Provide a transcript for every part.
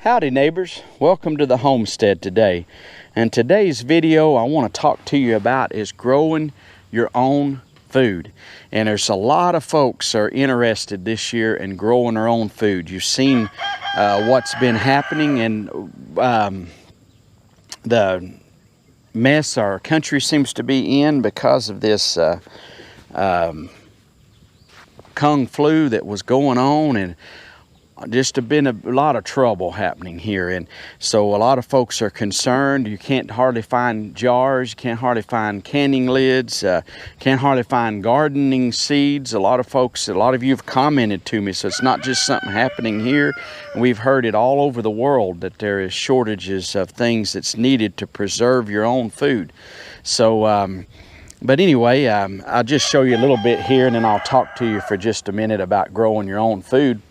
Howdy neighbors, welcome to the homestead today. And today's video I want to talk to you about is growing your own food. And there's a lot of folks are interested this year in growing their own food. You've seen what's been happening and the mess our country seems to be in because of this Kung flu that was going on, and just been a lot of trouble happening here. And so a lot of folks are concerned. You can't hardly find jars, you can't hardly find canning lids, can't hardly find gardening seeds. A lot of you have commented to me, so it's not just something happening here. We've heard it all over the world that there is shortages of things that's needed to preserve your own food. So but anyway, I'll just show you a little bit here, and then I'll talk to you for just a minute about growing your own food.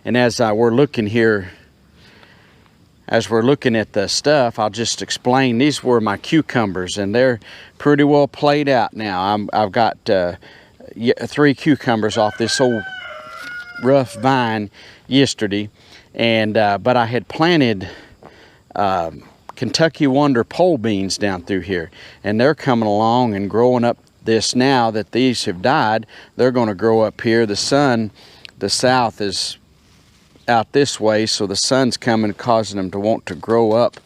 And as we're looking here, as we're looking at the stuff, I'll just explain. These were my cucumbers, and they're pretty well played out now. I've got 3 cucumbers off this old rough vine yesterday, and but I had planted Kentucky Wonder pole beans down through here, and they're coming along and growing up. This now that these have died, they're going to grow up here. The sun, the south is out this way, so the sun's coming, causing them to want to grow up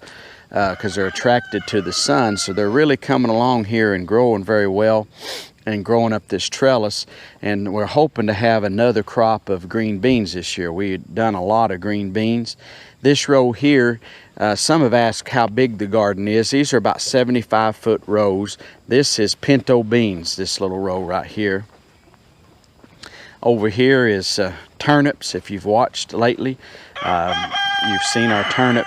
because they're attracted to the sun. So they're really coming along here and growing very well and growing up this trellis. And we're hoping to have another crop of green beans this year. We had done a lot of green beans. This row here, some have asked how big the garden is. These are about 75-foot rows. This is pinto beans, this little row right here. Over here is turnips. If you've watched lately, you've seen our turnip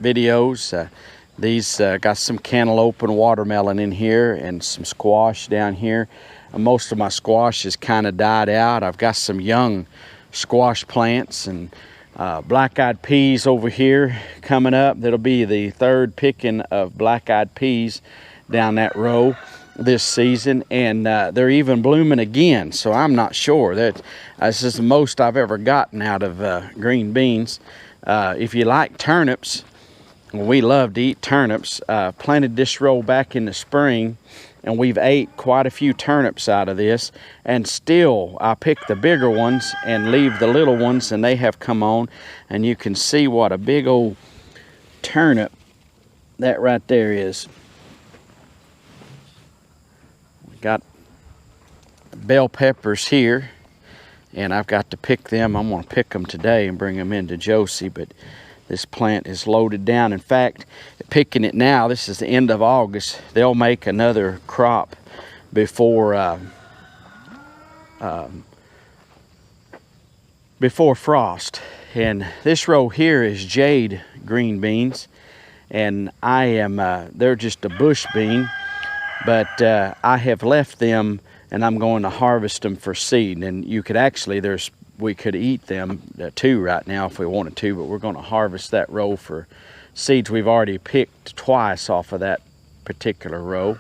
videos. These got some cantaloupe and watermelon in here, and some squash down here. Most of my squash has kind of died out. I've got some young squash plants, and black-eyed peas over here coming up. That'll be the 3rd picking of black-eyed peas down that row this season, and they're even blooming again, so I'm not sure. This is the most I've ever gotten out of green beans. If you like turnips, we love to eat turnips. Planted this row back in the spring, and we've ate quite a few turnips out of this, and still I pick the bigger ones and leave the little ones, and they have come on, and you can see what a big old turnip that right there is. Got bell peppers here, and I've got to pick them. I'm going to pick them today and bring them into Josie, but this plant is loaded down. In fact, picking it now, this is the end of August, they'll make another crop before frost. And this row here is jade green beans, and they're just a bush bean. But I have left them, and I'm going to harvest them for seed. And you could actually, we could eat them too right now if we wanted to, but we're going to harvest that row for seeds. We've already picked twice off of that particular row.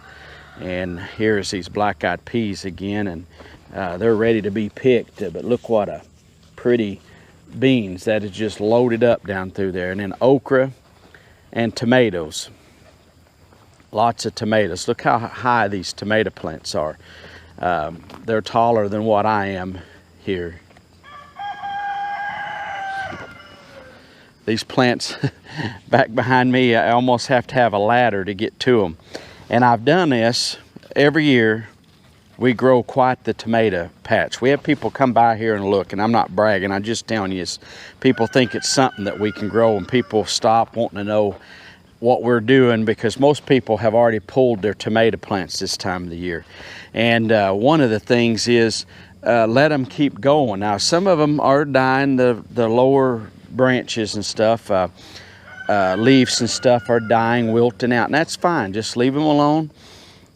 And here's these black-eyed peas again, and they're ready to be picked. But look what a pretty beans that is just loaded up down through there. And then okra and tomatoes. Lots of tomatoes. Look how high these tomato plants are. They're taller than what I am here. These plants back behind me, I almost have to have a ladder to get to them. And I've done this every year. We grow quite the tomato patch. We have people come by here and look, and I'm not bragging, I'm just telling you, people think it's something that we can grow, and people stop wanting to know what we're doing, because most people have already pulled their tomato plants this time of the year. And one of the things is let them keep going. Now some of them are dying, the lower branches and stuff, leaves and stuff are dying, wilting out, and that's fine. Just leave them alone.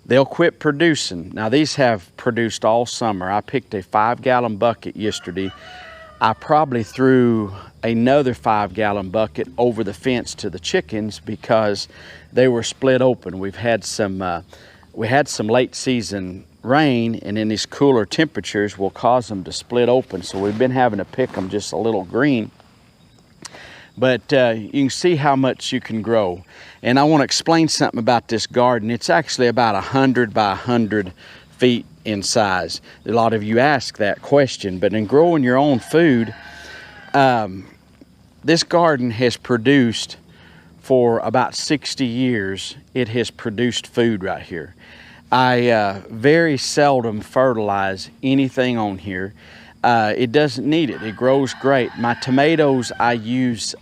They'll quit producing. Now these have produced all summer. I picked a 5-gallon bucket yesterday. I probably threw another 5-gallon bucket over the fence to the chickens because they were split open. We had some late season rain, and in these cooler temperatures will cause them to split open. So we've been having to pick them just a little green. But you can see how much you can grow. And I want to explain something about this garden. It's actually about 100 by 100 feet in size. A lot of you ask that question, but in growing your own food, this garden has produced, for about 60 years, it has produced food right here. I very seldom fertilize anything on here. It doesn't need it. It grows great. My tomatoes, I use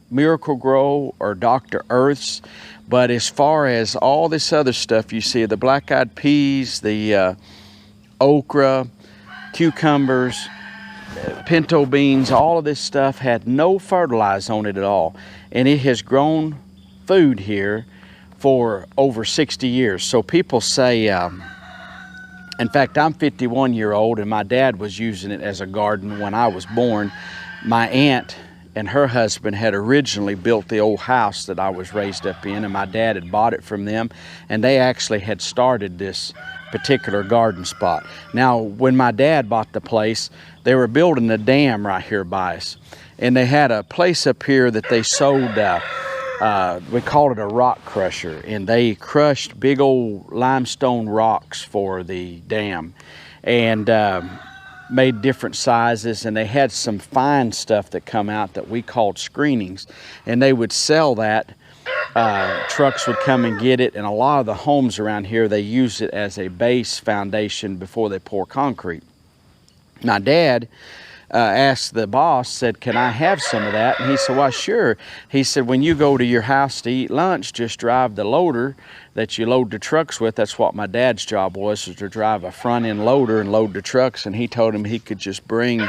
Miracle Grow or Dr. Earth's, but as far as all this other stuff you see, the black-eyed peas, the okra, cucumbers, pinto beans, all of this stuff had no fertilizer on it at all, and it has grown food here for over 60 years. So people say, in fact, I'm 51-year-old, and my dad was using it as a garden when I was born. My aunt and her husband had originally built the old house that I was raised up in, and my dad had bought it from them, and they actually had started this particular garden spot. Now, when my dad bought the place, they were building a dam right here by us, and they had a place up here that they sold, we called it a rock crusher, and they crushed big old limestone rocks for the dam, and made different sizes, and they had some fine stuff that come out that we called screenings, and they would sell that. Trucks would come and get it, and a lot of the homes around here, they use it as a base foundation before they pour concrete. My dad asked the boss, said, "Can I have some of that?" And he said, "Well, sure." He said, "When you go to your house to eat lunch, just drive the loader that you load the trucks with." That's what my dad's job was to drive a front end loader and load the trucks. And he told him he could just bring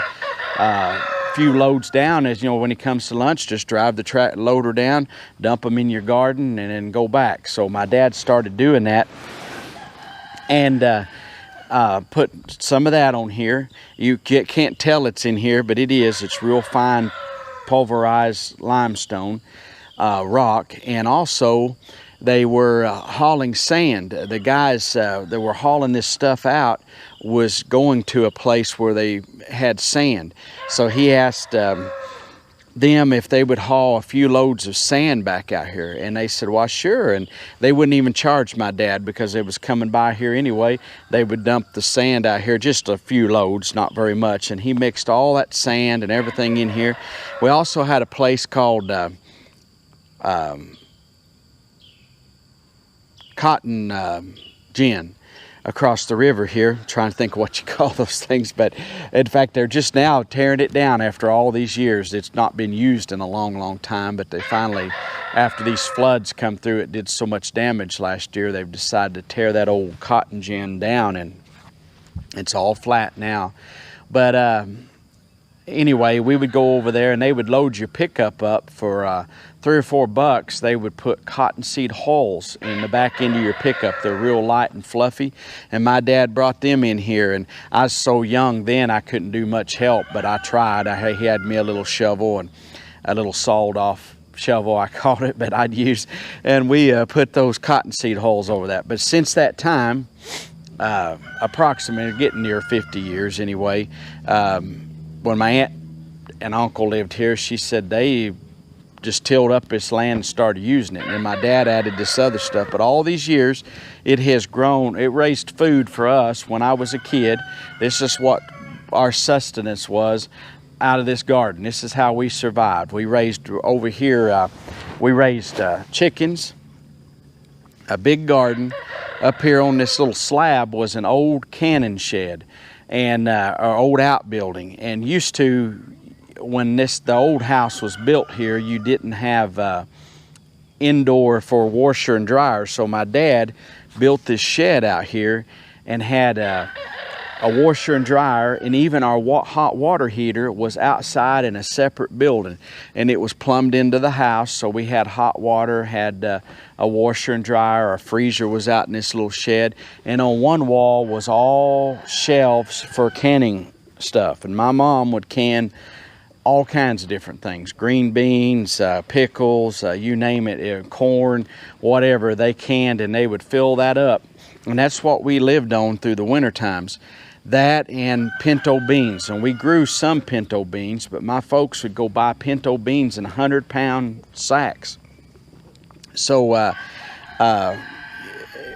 a few loads down, as you know, when he comes to lunch, just drive the loader down, dump them in your garden, and then go back. So my dad started doing that, and put some of that on here. You can't tell it's in here, but it is. It's real fine pulverized limestone rock. And also they were hauling sand. The guys that were hauling this stuff out was going to a place where they had sand. So he asked them if they would haul a few loads of sand back out here, and they said, "Well, sure." And they wouldn't even charge my dad because it was coming by here anyway. They would dump the sand out here, just a few loads, not very much, and he mixed all that sand and everything in here. We also had a place called Cotton Gin across the river here. I'm trying to think of what you call those things, but in fact they're just now tearing it down after all these years. It's not been used in a long time, but they finally, after these floods come through, it did so much damage last year, they've decided to tear that old cotton gin down, and it's all flat now. But anyway, we would go over there and they would load your pickup up for $3 or $4. They would put cottonseed hulls in the back end of your pickup. They're real light and fluffy, and my dad brought them in here, and I was so young then I couldn't do much help, but I tried. He had me a little shovel, and a little sawed off shovel I called it, but I'd use, and we put those cottonseed hulls over that. But since that time, approximately getting near 50 years anyway, when my aunt and uncle lived here, she said they just tilled up this land and started using it. And my dad added this other stuff. But all these years, it has grown. It raised food for us when I was a kid. This is what our sustenance was out of this garden. This is how we survived. We raised over here, we raised chickens, a big garden. Up here on this little slab was an old cannon shed and our old outbuilding. And used to, when the old house was built here, you didn't have indoor for washer and dryer. So my dad built this shed out here and had a washer and dryer, and even our hot water heater was outside in a separate building, and it was plumbed into the house. So we had hot water, had a washer and dryer. Our freezer was out in this little shed, and on one wall was all shelves for canning stuff, and my mom would can all kinds of different things, green beans, pickles, you name it, corn, whatever they canned, and they would fill that up. And that's what we lived on through the winter times. That and pinto beans. And we grew some pinto beans, but my folks would go buy pinto beans in 100-pound sacks. So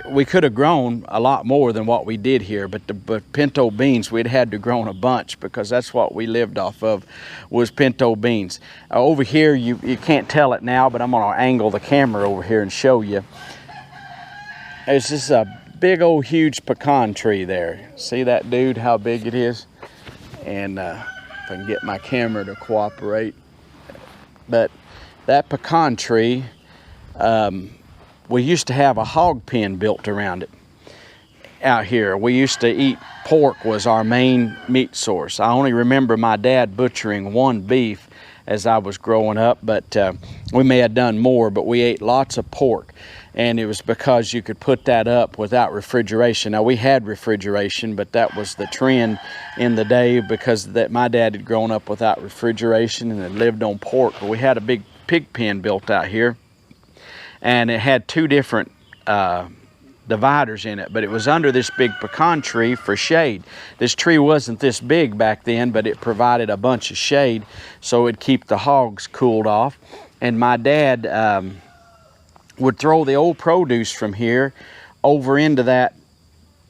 we could have grown a lot more than what we did here, but pinto beans, we'd had to grow a bunch because that's what we lived off of, was pinto beans. Over here, you can't tell it now, but I'm gonna angle the camera over here and show you. There's just a big old huge pecan tree there. See that, dude, how big it is? And if I can get my camera to cooperate. But that pecan tree, we used to have a hog pen built around it out here. We used to eat pork, was our main meat source. I only remember my dad butchering one beef as I was growing up, but we may have done more, but we ate lots of pork. And it was because you could put that up without refrigeration. Now, we had refrigeration, but that was the trend in the day because my dad had grown up without refrigeration and had lived on pork. But we had a big pig pen built out here, and it had two different dividers in it, but it was under this big pecan tree for shade. This tree wasn't this big back then, but it provided a bunch of shade so it'd keep the hogs cooled off. And my dad would throw the old produce from here over into that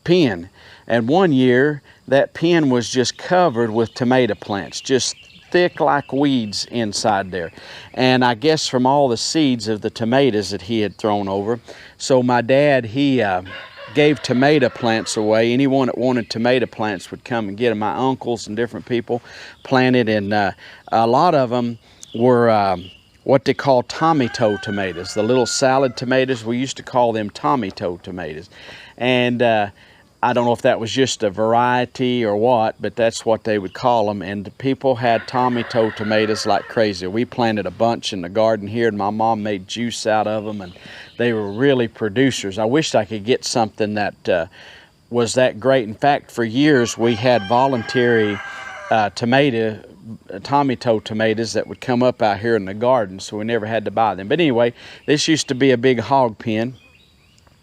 pen. And one year, that pen was just covered with tomato plants, just thick like weeds inside there. And I guess from all the seeds of the tomatoes that he had thrown over. So my dad, he gave tomato plants away. Anyone that wanted tomato plants would come and get them. My uncles and different people planted, and a lot of them were what they call Tommy toe tomatoes, the little salad tomatoes. We used to call them Tommy toe tomatoes. And I don't know if that was just a variety or what, but that's what they would call them. And the people had Tommy toe tomatoes like crazy. We planted a bunch in the garden here, and my mom made juice out of them, and they were really producers. I wished I could get something that was that great. In fact, for years we had voluntary Tommy toe tomatoes that would come up out here in the garden, so we never had to buy them. But anyway, this used to be a big hog pen.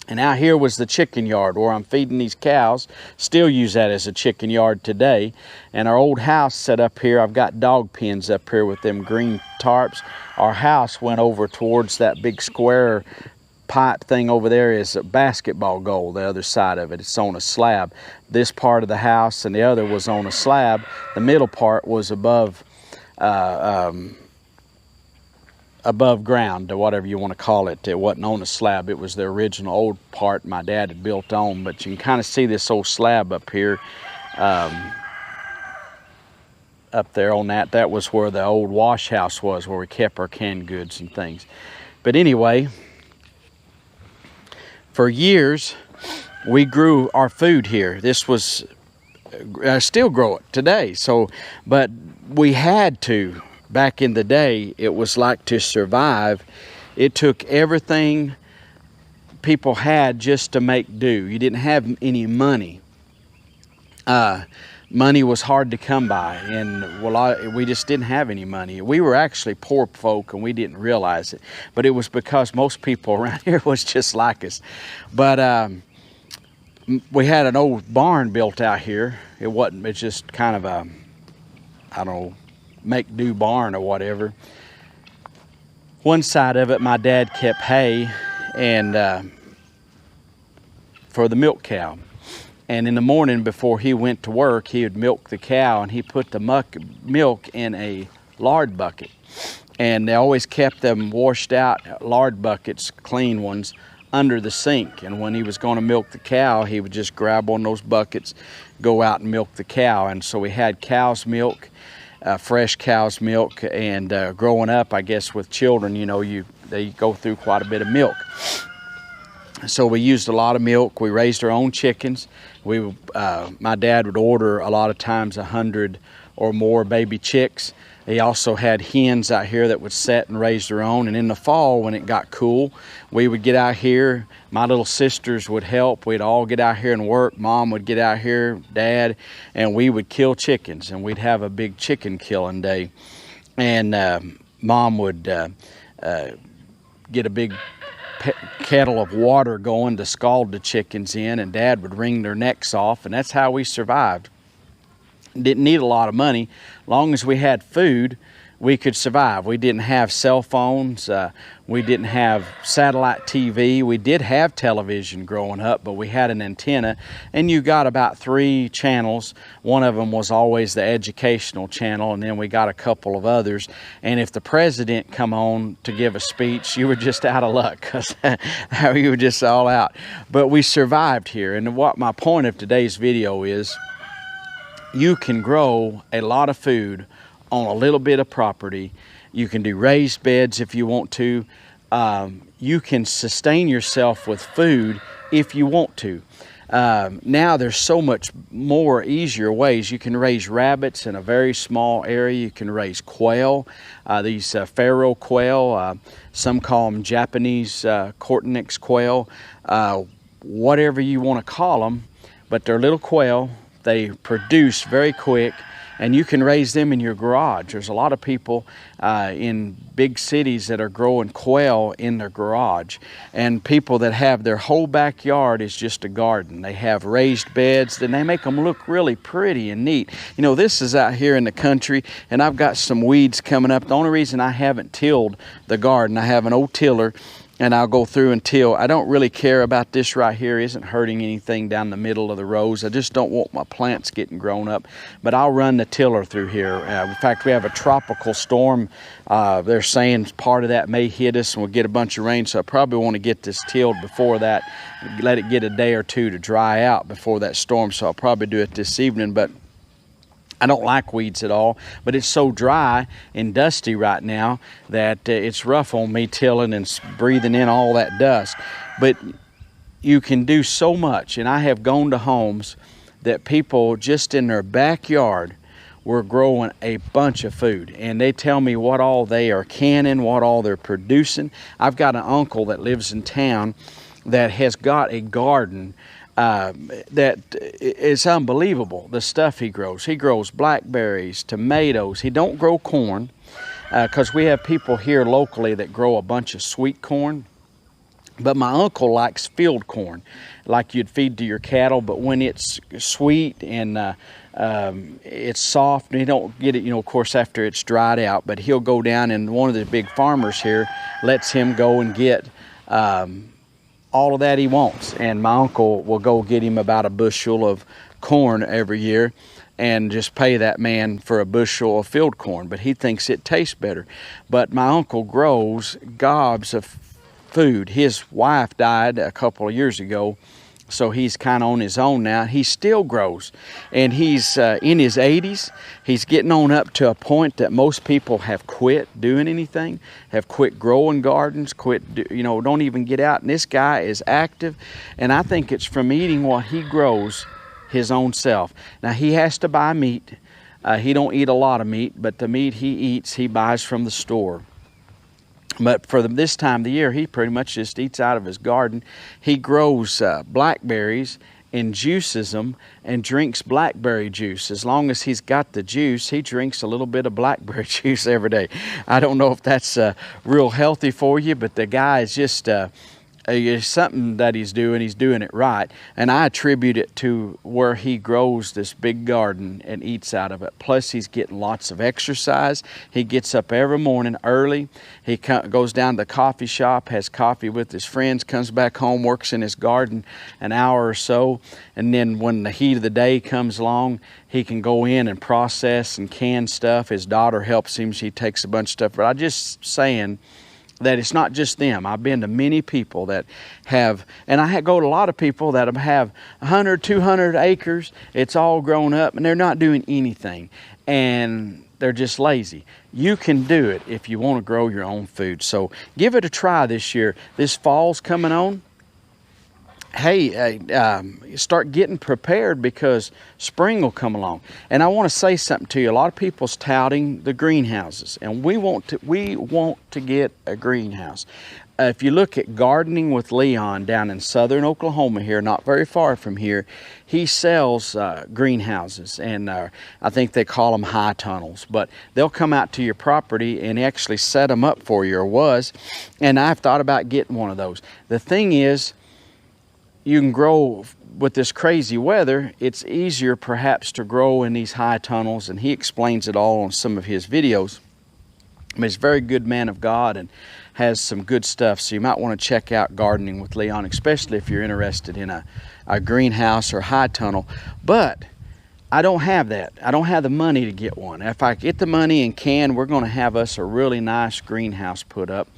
And out here was the chicken yard where I'm feeding these cows. Still use that as a chicken yard today. And our old house set up here, I've got dog pens up here with them green tarps. Our house went over towards that big square pipe thing over there is a basketball goal, the other side of it. It's on a slab. This part of the house and the other was on a slab. The middle part was above ground, or whatever you want to call it. It wasn't on a slab. It was the original old part my dad had built on. But you can kind of see this old slab up here, up there on that. That was where the old wash house was, where we kept our canned goods and things. But anyway, for years we grew our food here. This was, I still grow it today. So, but we had to. Back in the day, it was like to survive. It took everything people had just to make do. You didn't have any money. Money was hard to come by, and we just didn't have any money. We were actually poor folk, and we didn't realize it. But it was because most people around here was just like us. But we had an old barn built out here. It's just kind of a, I don't know, make-do barn or whatever. One side of it, my dad kept hay and for the milk cow. And in the morning before he went to work, he would milk the cow, and he put the milk in a lard bucket. And they always kept them washed out lard buckets, clean ones, under the sink. And when he was going to milk the cow, he would just grab one of those buckets, go out and milk the cow. And so we had cow's milk, fresh cow's milk, and growing up, I guess with children, you know, they go through quite a bit of milk. So we used a lot of milk. We raised our own chickens. My dad would order a lot of times 100 or more baby chicks. He also had hens out here that would set and raise their own. And in the fall, when it got cool, we would get out here. My little sisters would help. We'd all get out here and work. Mom would get out here, Dad, and we would kill chickens. And we'd have a big chicken killing day. And Mom would get a big kettle of water going to scald the chickens in, and Dad would wring their necks off, and that's how we survived. Didn't need a lot of money. Long as we had food, we could survive. We didn't have cell phones. We didn't have satellite TV. We did have television growing up, but we had an antenna, and you got about 3 channels. One of them was always the educational channel, and then we got a couple of others. And if the president come on to give a speech, you were just out of luck, because you were just all out. But we survived here. And what my point of today's video is, you can grow a lot of food on a little bit of property. You can do raised beds if you want to. You can sustain yourself with food if you want to. Now there's so much more easier ways. You can raise rabbits in a very small area. You can raise quail, these pharaoh quail. Some call them Japanese Cortex quail, whatever you want to call them, but they're little quail. They produce very quick, and you can raise them in your garage. There's a lot of people in big cities that are growing quail in their garage, and people that have their whole backyard is just a garden. They have raised beds, and they make them look really pretty and neat. You know, this is out here in the country, and I've got some weeds coming up. The only reason I haven't tilled the garden, I have an old tiller, and I'll go through and till. I don't really care about this right here. It isn't hurting anything down the middle of the rows. I just don't want my plants getting grown up. But I'll run the tiller through here. In fact, we have a tropical storm. They're saying part of that may hit us and we'll get a bunch of rain. So I probably want to get this tilled before that. Let it get a day or two to dry out before that storm. So I'll probably do it this evening. But I don't like weeds at all, but it's so dry and dusty right now that it's rough on me tilling and breathing in all that dust. But you can do so much, and I have gone to homes that people just in their backyard were growing a bunch of food, and they tell me what all they are canning, what all they're producing. I've got an uncle that lives in town that has got a garden that is unbelievable, the stuff he grows. He grows blackberries, tomatoes. He don't grow corn, because we have people here locally that grow a bunch of sweet corn. But my uncle likes field corn, like you'd feed to your cattle, but when it's sweet and it's soft, and you don't get it, you know, of course, after it's dried out, but he'll go down, and one of the big farmers here lets him go and get all of that he wants, and my uncle will go get him about a bushel of corn every year and just pay that man for a bushel of field corn, but he thinks it tastes better. But my uncle grows gobs of food. His wife died a couple of years ago, so he's kind of on his own now. He still grows, and he's in his 80s. He's getting on up to a point that most people have quit doing anything, have quit growing gardens, don't even get out. And this guy is active, and I think it's from eating what he grows his own self. Now, he has to buy meat. He don't eat a lot of meat, but the meat he eats, he buys from the store. But for this time of the year, he pretty much just eats out of his garden. He grows blackberries and juices them and drinks blackberry juice. As long as he's got the juice, he drinks a little bit of blackberry juice every day. I don't know if that's real healthy for you, but the guy is just it's something that he's doing it right, and I attribute it to where he grows this big garden and eats out of it. Plus, he's getting lots of exercise. He gets up every morning early. He goes down to the coffee shop, has coffee with his friends, comes back home, works in his garden an hour or so, and then when the heat of the day comes along, he can go in and process and can stuff. His daughter helps him. She takes a bunch of stuff. But I'm just saying that it's not just them. I've been to many people that have, and I go to a lot of people that have 100, 200 acres. It's all grown up, and they're not doing anything, and they're just lazy. You can do it if you want to grow your own food. So give it a try this year. This fall's coming on. hey, start getting prepared because spring will come along. And I want to say something to you. A lot of people's touting the greenhouses, and we want to get a greenhouse. If you look at Gardening with Leon down in southern Oklahoma here, not very far from here, he sells greenhouses, and I think they call them high tunnels, but they'll come out to your property and actually set them up for you, or was, and I've thought about getting one of those. The thing is, you can grow with this crazy weather. It's easier perhaps to grow in these high tunnels, and he explains it all on some of his videos. He's a very good man of God and has some good stuff, so you might want to check out Gardening with Leon, especially if you're interested in a greenhouse or high tunnel. But I don't have that. I don't have the money to get one. If I get the money and can, we're going to have us a really nice greenhouse put up,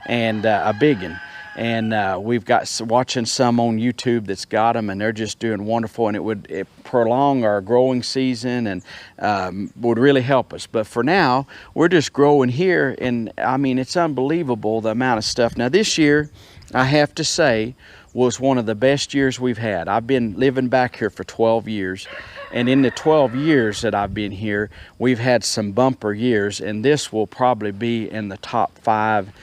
and a big one. And we've got watching some on YouTube that's got them, and they're just doing wonderful, and it would prolong our growing season and would really help us. But for now, we're just growing here, and I mean, it's unbelievable the amount of stuff. Now this year, I have to say, was one of the best years we've had. I've been living back here for 12 years, and in the 12 years that I've been here, we've had some bumper years, and this will probably be in the top 5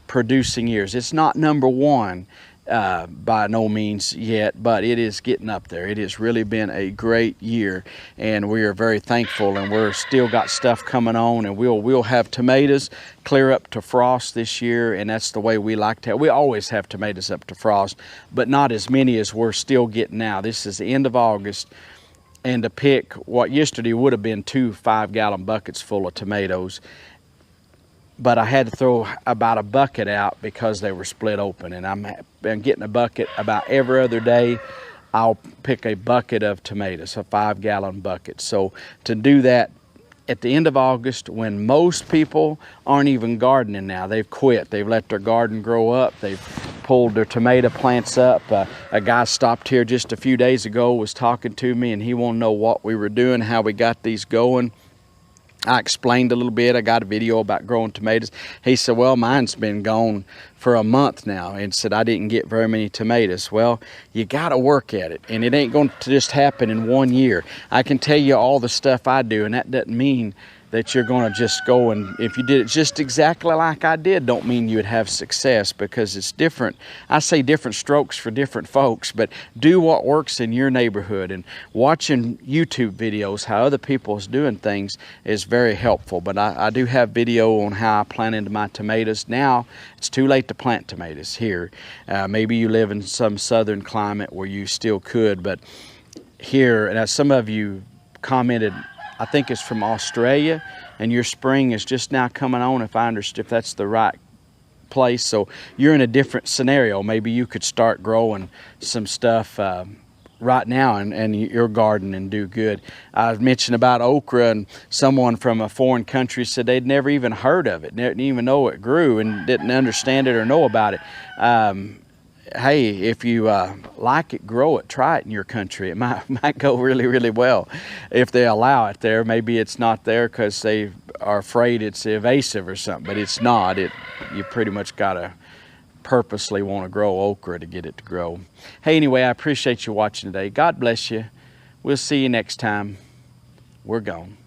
producing years. It's not number 1 by no means yet, but it is getting up there. It has really been a great year, and we are very thankful, and we're still got stuff coming on, and we'll have tomatoes clear up to frost this year, and that's the way we like to have. We always have tomatoes up to frost, but not as many as we're still getting now. This is the end of August, and to pick what yesterday would have been 2 5-gallon buckets full of tomatoes, but I had to throw about a bucket out because they were split open, and I'm getting a bucket about every other day. I'll pick a bucket of tomatoes, a 5-gallon bucket. So to do that at the end of August, when most people aren't even gardening now, they've quit. They've let their garden grow up. They've pulled their tomato plants up. A guy stopped here just a few days ago, was talking to me, and he wanted to know what we were doing, how we got these going. I explained a little bit. I got a video about growing tomatoes. He said, well, mine's been gone for a month now, and said I didn't get very many tomatoes. Well, you got to work at it, and it ain't going to just happen in 1 year. I can tell you all the stuff I do, and that doesn't mean that you're going to just go, and if you did it just exactly like I did, don't mean you would have success, because it's different. I say different strokes for different folks, but do what works in your neighborhood, and watching YouTube videos how other people is doing things is very helpful. But I do have video on how I planted my tomatoes. Now it's too late to plant tomatoes here. Maybe you live in some southern climate where you still could, but here, and as some of you commented, I think it's from Australia, and your spring is just now coming on, if I understand, if that's the right place. So you're in a different scenario. Maybe you could start growing some stuff right now in your garden and do good. I mentioned about okra, and someone from a foreign country said they'd never even heard of it, didn't even know it grew, and didn't understand it or know about it. Hey, if you like it, grow it, try it in your country. It might go really, really well if they allow it there. Maybe it's not there because they are afraid it's invasive or something, but it's not. You pretty much got to purposely want to grow okra to get it to grow. Hey, anyway, I appreciate you watching today. God bless you. We'll see you next time. We're gone.